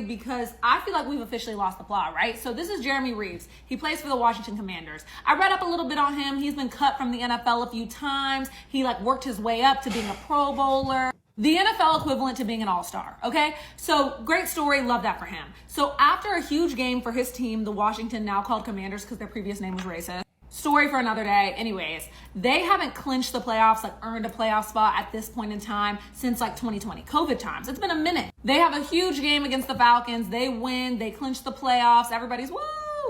because I feel like we've officially lost the plot, right? So this is Jeremy Reeves. He plays for the Washington Commanders. I read up a little bit on him. He's been cut from the NFL a few times. He like worked his way up to being a Pro Bowler. The NFL equivalent to being an all-star, okay? So great story, love that for him. So after a huge game for his team, the Washington, now called Commanders because their previous name was racist. Story for another day. Anyways, they haven't clinched the playoffs, like earned a playoff spot at this point in time since like 2020, COVID times. It's been a minute. They have a huge game against the Falcons. They win, they clinch the playoffs. Everybody's woo!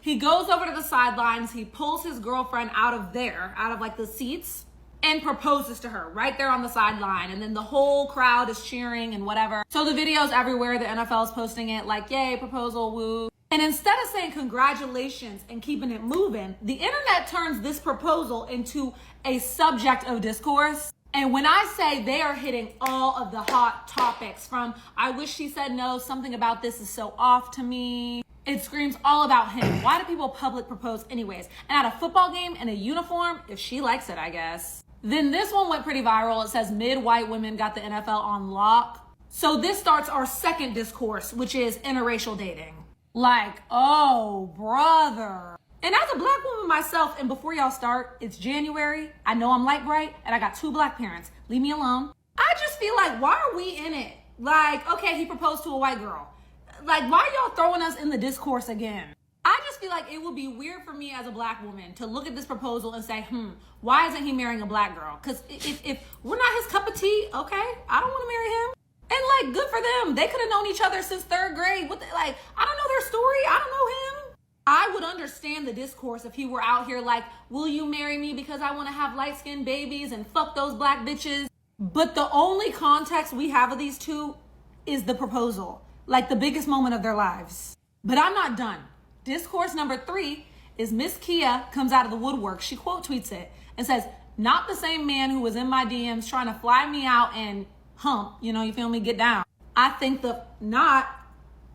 He goes over to the sidelines. He pulls his girlfriend out of like the seats, and proposes to her right there on the sideline. And then the whole crowd is cheering and whatever. So the video's everywhere. The NFL is posting it like, yay, proposal, woo. And instead of saying congratulations and keeping it moving, the internet turns this proposal into a subject of discourse. And when I say they are hitting all of the hot topics, from I wish she said no, something about this is so off to me. It screams all about him. Why do people public propose anyways? And at a football game in a uniform, if she likes it, I guess. Then this one went pretty viral. It says mid-white women got the NFL on lock. So this starts our second discourse, which is interracial dating. Like, oh, brother. And as a black woman myself, and before y'all start, it's January. I know I'm light bright, and I got 2 black parents. Leave me alone. I just feel like, why are we in it? Like, okay, he proposed to a white girl. Like, why are y'all throwing us in the discourse again? I just feel like it would be weird for me as a black woman to look at this proposal and say, why isn't he marrying a black girl? Because if we're not his cup of tea, okay, I don't want to marry him. And like, good for them. They could have known each other since 3rd grade. I don't know their story. I don't know him. I would understand the discourse if he were out here like, will you marry me because I want to have light-skinned babies and fuck those black bitches? But the only context we have of these two is the proposal, like the biggest moment of their lives. But I'm not done. Discourse number 3 is Miss Kia comes out of the woodwork. She quote tweets it and says, not the same man who was in my DMs trying to fly me out and hump, you feel me, get down. I think not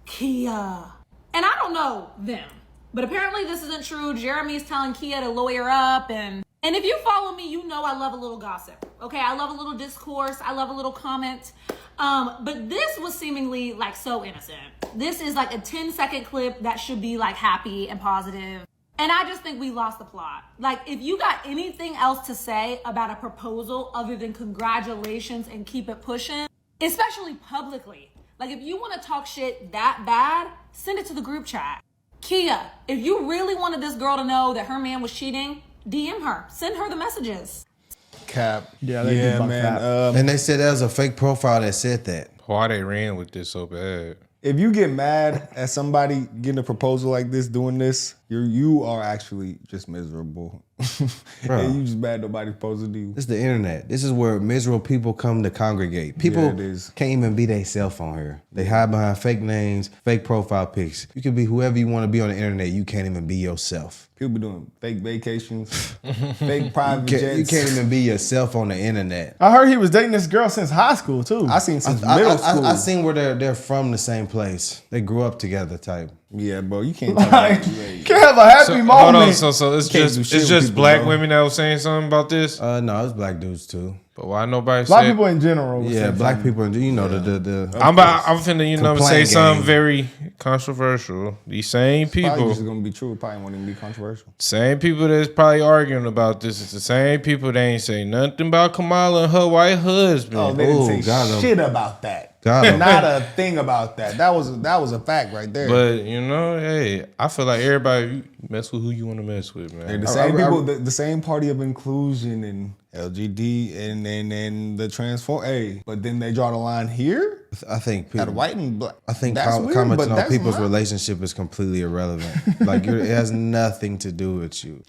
Kia. And I don't know them, but apparently this isn't true. Jeremy's telling Kia to lawyer up, and if you follow me, you know I love a little gossip. Okay, I love a little discourse. I love a little comment. But this was seemingly like so innocent. This is like a 10-second clip that should be like happy and positive. And I just think we lost the plot. Like, if you got anything else to say about a proposal other than congratulations and keep it pushing, especially publicly, like if you want to talk shit that bad, send it to the group chat. Kia, if you really wanted this girl to know that her man was cheating, DM her, send her the messages. Cap. Yeah, man. And they said that was a fake profile that said that. Why they ran with this so bad? If you get mad at somebody getting a proposal like this, doing this, you are actually just miserable. And you just mad nobody proposed to you. This is the internet. This is where miserable people come to congregate. People can't even be themselves on here. They hide behind fake names, fake profile pics. You can be whoever you want to be on the internet. You can't even be yourself. People be doing fake vacations, fake private jets. You can't even be yourself on the internet. I heard he was dating this girl since high school too. I seen since middle school. I seen where they're from the same place. They grew up together type. Yeah, bro, you can't tell me. You can't have a happy moment. Hold on, so it's just black women that was saying something about this? No, it's black dudes too. But why nobody Black said... people in general. Yeah, black people, the I'm finna, say something very controversial. These same people... Probably just gonna be true. It probably won't even be controversial. Same people that's probably arguing about this. It's the same people that ain't say nothing about Kamala and her white husband. Oh, they didn't say shit about that. Not a thing about that. That was a fact right there. But, hey, I feel like everybody mess with who you want to mess with, man. The same people, the same party of inclusion and LGD and the transform. Hey, but then they draw the line here. I think people, at white and black. I think that's weird, commenting but on people's relationship is completely irrelevant. Like it has nothing to do with you.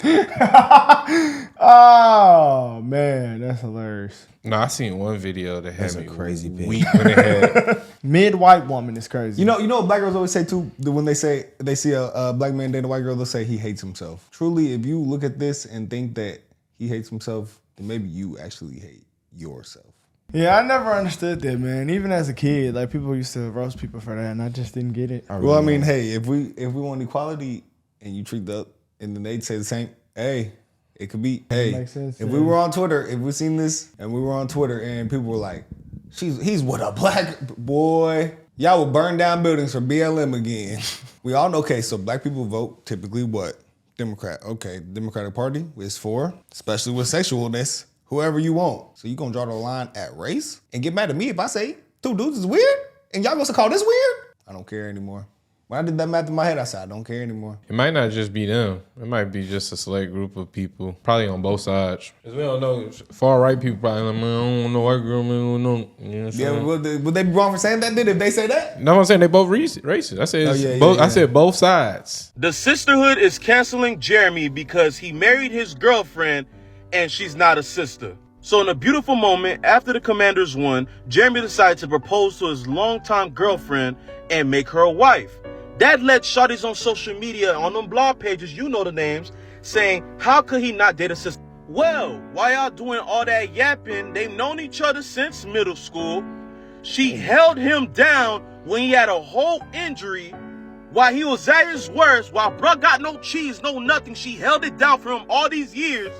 Oh man, that's hilarious. No, I seen one video that had me crazy weak when it had mid-white woman is crazy. You know what black girls always say too? When they see a black man dating a white girl, they'll say he hates himself. Truly, if you look at this and think that he hates himself, then maybe you actually hate yourself. Yeah, I never understood that, man. Even as a kid, like people used to roast people for that, and I just didn't get it. Well, I mean, hey, if we want equality and you treat and then they'd say the same, hey, it could be, hey, makes sense, if we were on Twitter, if we seen this and we were on Twitter and people were like, he's with a black boy, Y'all will burn down buildings for BLM again. We all know, okay, so black people vote typically what? Democrat. Okay, Democratic Party is for, especially with sexualness, whoever you want. So you gonna draw the line at race and get mad at me if I say 2 dudes is weird? And y'all gonna call this weird? I don't care anymore. When I did that math in my head, I said, I don't care anymore. It might not just be them. It might be just a select group of people, probably on both sides. Because we don't know, far right people probably like, man, I don't want no white girl, man, I don't know. You know what I'm saying? Would they be wrong for saying that then if they say that? No, I'm saying they both racist. I said I said both sides. The Sisterhood is canceling Jeremy because he married his girlfriend and she's not a sister. So in a beautiful moment, after the Commanders won, Jeremy decided to propose to his longtime girlfriend and make her a wife. That led shawties on social media, on them blog pages, you know the names, saying, how could he not date a sister? Well, while y'all doing all that yapping, they've known each other since middle school. She held him down when he had a whole injury while he was at his worst, while bruh got no cheese, no nothing. She held it down for him all these years.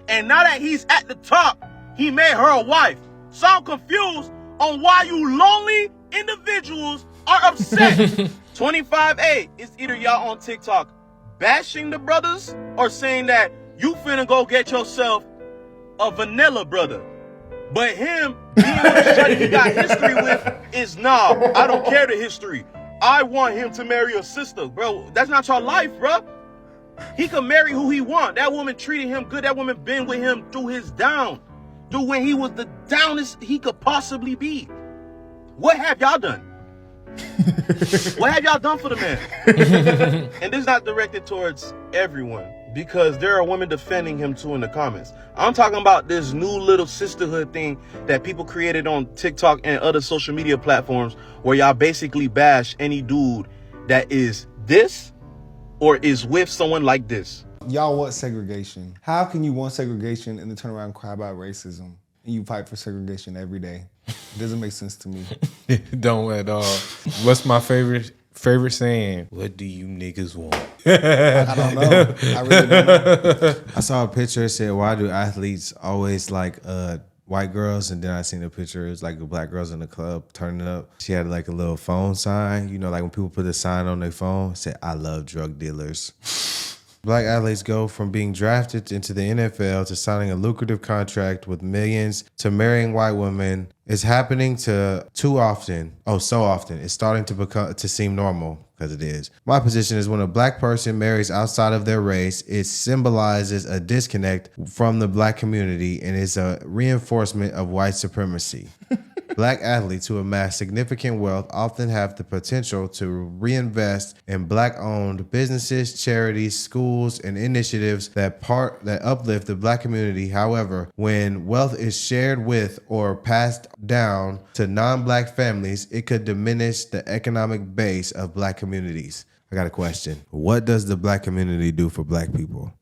And now that he's at the top, he made her a wife. So I'm confused on why you lonely individuals are upset. 25A is either y'all on TikTok bashing the brothers or saying that you finna go get yourself a vanilla brother. But him being with a shorty he got history with is nah, I don't care the history. I want him to marry a sister, bro. That's not your life, bro. He can marry who he want. That woman treated him good. That woman been with him through his down. Through when he was the downest he could possibly be. What have y'all done? What have y'all done for the man? And this is not directed towards everyone, because there are women defending him too in the comments. I'm talking about this new little sisterhood thing that people created on TikTok and other social media platforms, where y'all basically bash any dude that is this or is with someone like this. Y'all want segregation. How can you want segregation and then turn around and cry about racism? And you fight for segregation every day. It doesn't make sense to me. Don't at all. What's my favorite saying? What do you niggas want? I don't know. I really don't know. I saw a picture that said, why do athletes always like white girls? And then I seen a picture, it was like the black girls in the club turning up. She had like a little phone sign, you know, like when people put a sign on their phone, it said, I love drug dealers. Black athletes go from being drafted into the NFL to signing a lucrative contract with millions to marrying white women. It's happening too often. Oh, so often. It's starting to seem normal, because it is. My position is when a black person marries outside of their race, it symbolizes a disconnect from the black community and is a reinforcement of white supremacy. Black athletes who amass significant wealth often have the potential to reinvest in black-owned businesses, charities, schools, and initiatives that uplift the black community. However, when wealth is shared with or passed down to non-black families, it could diminish the economic base of black communities. I got a question. What does the black community do for black people?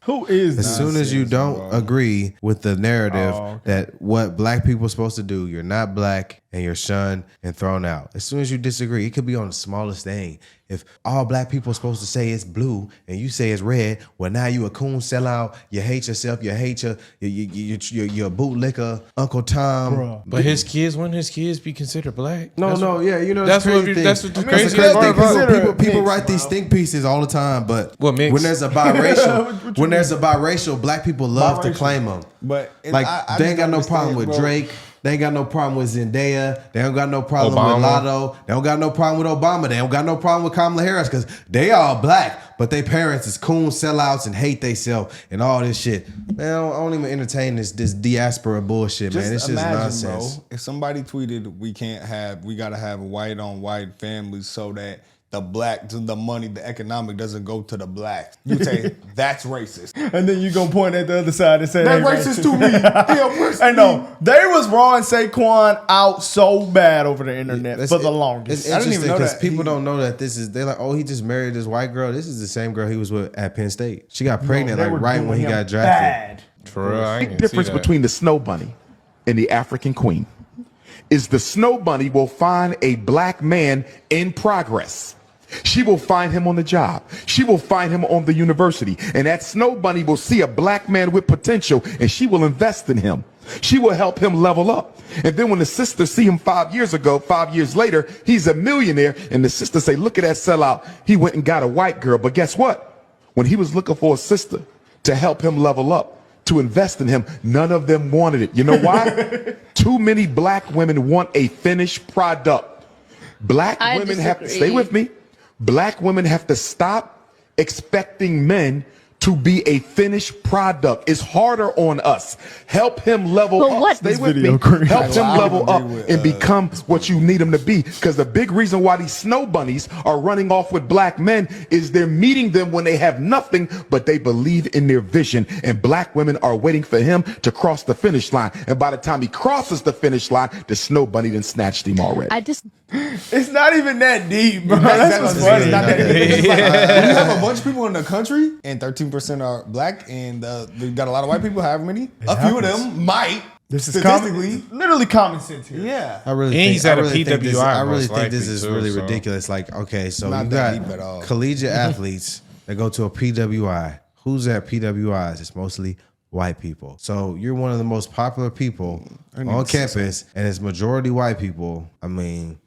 Who is As soon as you don't agree with the narrative that what black people are supposed to do, you're not black and you're shunned and thrown out. As soon as you disagree, it could be on the smallest thing. If all black people are supposed to say it's blue and you say it's red, well, now you a coon sellout, you hate yourself, you hate your bootlicker, Uncle Tom. Bruh. But wouldn't his kids be considered black? Yeah, you know, that's what the crazy part. People write these think pieces all the time, but What mix? when there's a biracial, black people love to claim them. But Like they ain't got no problem with Drake. They ain't got no problem with Zendaya. They don't got no problem with Lotto. They don't got no problem with Obama. They don't got no problem with Kamala Harris, because they all black, but they parents is coon sellouts and hate theyself and all this shit. Man, I don't even entertain this diaspora bullshit, man. It's just nonsense. Bro, if somebody tweeted we gotta have white on white families so that the money, the economic doesn't go to the blacks. You say that's racist. And then you gonna point at the other side and say That's racist to me. I know. They was Ron Saquon out so bad over the internet for the longest. It's I didn't interesting even know because that. people don't know that they're like, oh, he just married this white girl. This is the same girl he was with at Penn State. She got pregnant They were right when he doing got him drafted. bad. For real, I Big ain't difference see that. between the snow bunny and the African queen is the snow bunny will find a black man in progress. She will find him on the job. She will find him on the university. And that snow bunny will see a black man with potential and she will invest in him. She will help him level up. And then when the sister see him 5 years ago, 5 years later, he's a millionaire. And the sister say, look at that sellout. He went and got a white girl. But guess what? When he was looking for a sister to help him level up, to invest in him, none of them wanted it. You know why? Too many black women want a finished product. Black women have to, stay with me. Black women have to stop expecting men to be a finished product. It's harder on us. Help him level up. Stay with me. Help him level up and become what you need him to be. Because the big reason why these snow bunnies are running off with black men is they're meeting them when they have nothing, but they believe in their vision. And black women are waiting for him to cross the finish line. And by the time he crosses the finish line, the snow bunny done snatched him already. It's not even that deep, bro. That's what's funny. It's not that deep. When you have a bunch of people in the country and 13% are black and we got a lot of white people, however many, a few of them might. This is literally common sense here. Yeah. I really And he's think, at I a really think this, PWI I really most think this likely is too, really so. ridiculous. Like, okay, so Not you that deep got at all. collegiate athletes that go to a PWI. Who's at PWIs? It's mostly white people. So you're one of the most popular people on campus, and it's majority white people. I mean,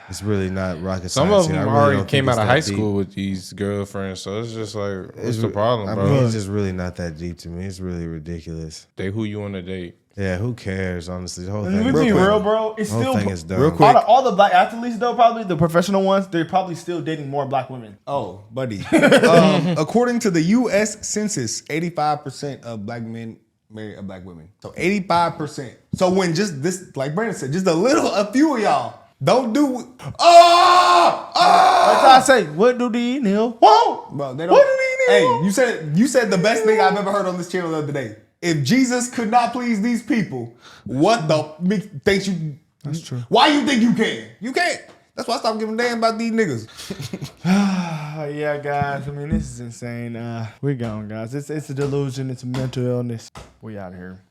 it's really not rocket Some science. of them I really already don't came think out it's of that high deep. school with these girlfriends, so it's just like, what's It's the problem, I bro? mean, it's just really not that deep to me. It's really ridiculous. They who you on a date. Yeah, who cares? Honestly, the whole And thing. we be real, bro. It's The whole still thing is dumb. Real quick. all the black athletes, though, probably the professional ones, they're probably still dating more black women. Oh, buddy. According to the U.S. Census, 85% of black men marry a black woman. So 85%. So when just this, like Brandon said, just a few of y'all don't do. That's how I say, what do these niggas want? Bro, they don't. What do these niggas want? Hey, you said the best thing I've ever heard on this channel the other day. If Jesus could not please these people, what the thinks you? That's true. Why you think you can? You can't. That's why I stopped giving a damn about these niggas. Yeah, guys. I mean, this is insane. We're gone, guys. It's a delusion. It's a mental illness. We out of here.